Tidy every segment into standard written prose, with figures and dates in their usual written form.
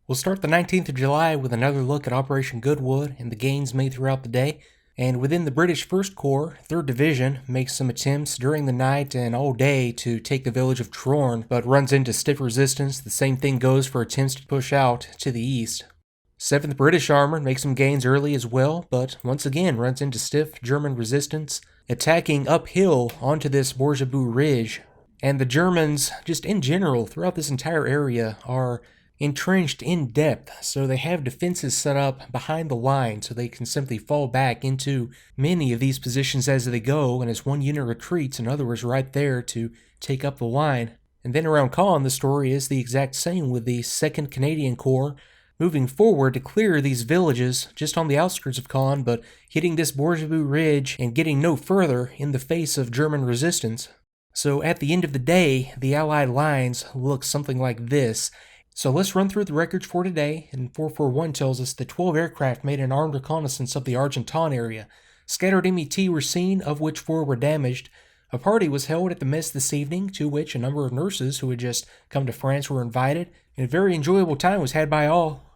We'll start the 19th of July with another look at Operation Goodwood and the gains made throughout the day. And within the British 1st Corps, 3rd Division makes some attempts during the night and all day to take the village of Trorn, but runs into stiff resistance. The same thing goes for attempts to push out to the east. 7th British Armored makes some gains early as well, but once again runs into stiff German resistance, attacking uphill onto this Bourgebou Ridge. And the Germans, just in general, throughout this entire area, are entrenched in depth, so they have defenses set up behind the line so they can simply fall back into many of these positions as they go, and as one unit retreats, another is right there to take up the line. And then around Caen, the story is the exact same, with the 2nd Canadian Corps moving forward to clear these villages just on the outskirts of Caen, but hitting this Bourgebou Ridge and getting no further in the face of German resistance. So at the end of the day, the Allied lines look something like this. So let's run through the records for today, and 441 tells us that 12 aircraft made an armed reconnaissance of the Argenton area. Scattered MET were seen, of which 4 were damaged. A party was held at the mess this evening, to which a number of nurses who had just come to France were invited, and a very enjoyable time was had by all.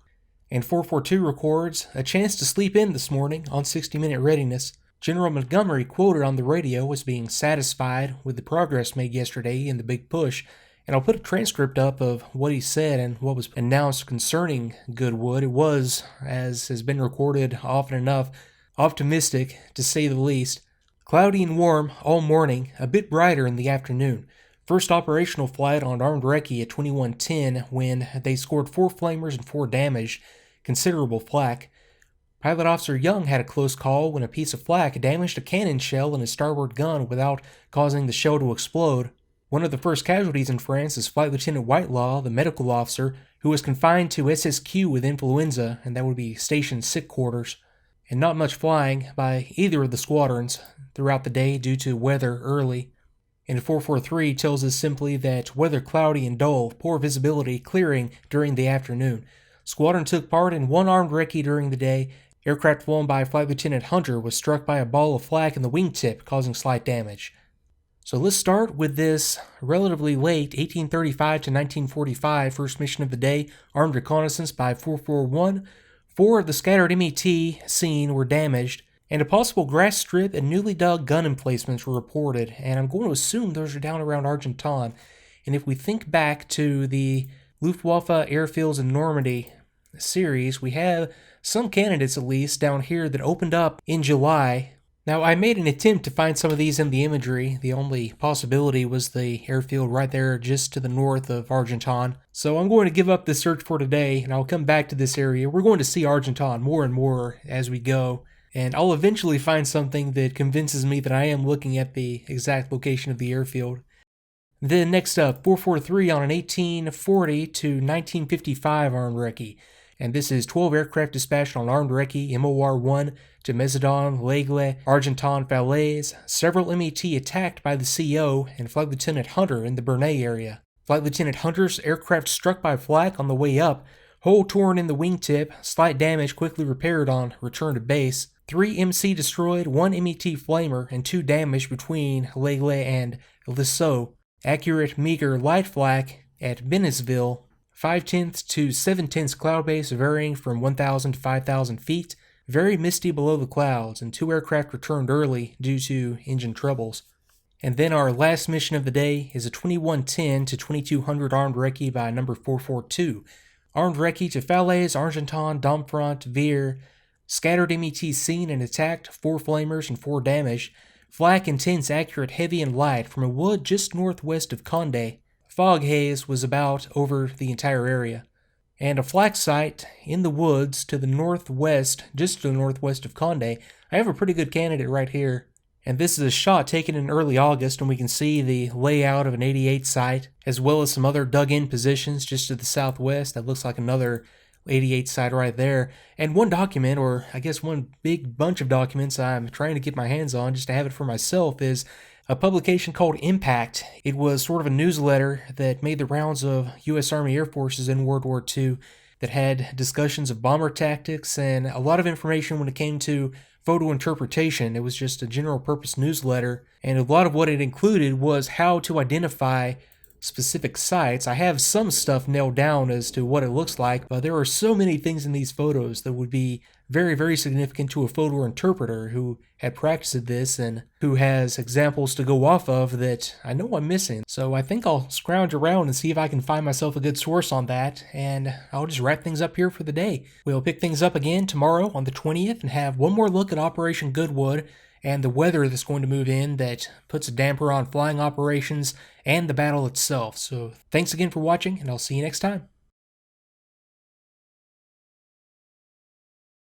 And 442 records a chance to sleep in this morning on 60-minute readiness. General Montgomery quoted on the radio as being satisfied with the progress made yesterday in the big push, and I'll put a transcript up of what he said and what was announced concerning Goodwood. It was, as has been recorded often enough, optimistic to say the least. Cloudy and warm all morning, a bit brighter in the afternoon. First operational flight on armed recce at 2110 when they scored 4 flamers and 4 damaged, considerable flak. Pilot Officer Young had a close call when a piece of flak damaged a cannon shell in his starboard gun without causing the shell to explode. One of the first casualties in France is Flight Lieutenant Whitelaw, the medical officer, who was confined to SSQ with influenza, and that would be station sick quarters. And not much flying by either of the squadrons throughout the day due to weather early. And 443 tells us simply that weather cloudy and dull, poor visibility clearing during the afternoon. Squadron took part in 1 armed recce during the day. Aircraft flown by Flight Lieutenant Hunter was struck by a ball of flak in the wingtip, causing slight damage. So let's start with this relatively late 1835 to 1945 first mission of the day, armed reconnaissance by 441. 4 of the scattered MET seen were damaged, and a possible grass strip and newly dug gun emplacements were reported, and I'm going to assume those are down around Argenton. And if we think back to the Luftwaffe airfields in Normandy series, we have some candidates at least down here that opened up in July. Now, I made an attempt to find some of these in the imagery. The only possibility was the airfield right there just to the north of Argenton. So I'm going to give up this search for today, and I'll come back to this area. We're going to see Argenton more and more as we go, and I'll eventually find something that convinces me that I am looking at the exact location of the airfield. Then next up, 443 on an 1840 to 1955 armed recce. And this is 12 aircraft dispatched on armed recce MOR-1 to Mezzadon, L'Aigle, Argenton, Falaise, several MET attacked by the CO and Flight Lieutenant Hunter in the Bernay area. Flight Lieutenant Hunter's aircraft struck by flak on the way up, hole torn in the wingtip, slight damage quickly repaired on return to base, 3 MC destroyed, 1 MET flamer, and 2 damaged between L'Aigle and Lissot. Accurate meager light flak at Benesville, 5/10 to 7/10 cloud base varying from 1,000 to 5,000 feet, very misty below the clouds, and 2 aircraft returned early due to engine troubles. And then our last mission of the day is a 2110 to 2200 armed recce by number 442. Armed recce to Falaise, Argenton, Domfront, Vire, scattered MET seen and attacked, 4 flamers and 4 damaged, flak intense accurate heavy and light from a wood just northwest of Condé. Fog haze was about over the entire area, and a flak site in the woods to the northwest, just to the northwest of Condé. I have a pretty good candidate right here, and this is a shot taken in early August, and we can see the layout of an 88 site, as well as some other dug-in positions just to the southwest. That looks like another 88 site right there, and one document, or I guess one big bunch of documents I'm trying to get my hands on just to have it for myself, is a publication called Impact. It was sort of a newsletter that made the rounds of U.S. Army Air Forces in World War II that had discussions of bomber tactics and a lot of information when it came to photo interpretation. It was just a general purpose newsletter, and a lot of what it included was how to identify specific sites. I have some stuff nailed down as to what it looks like, but there are so many things in these photos that would be very, very significant to a photo interpreter who had practiced this and who has examples to go off of that I know I'm missing. So I think I'll scrounge around and see if I can find myself a good source on that, and I'll just wrap things up here for the day. We'll pick things up again tomorrow on the 20th and have one more look at Operation Goodwood and the weather that's going to move in that puts a damper on flying operations and the battle itself. So thanks again for watching, and I'll see you next time.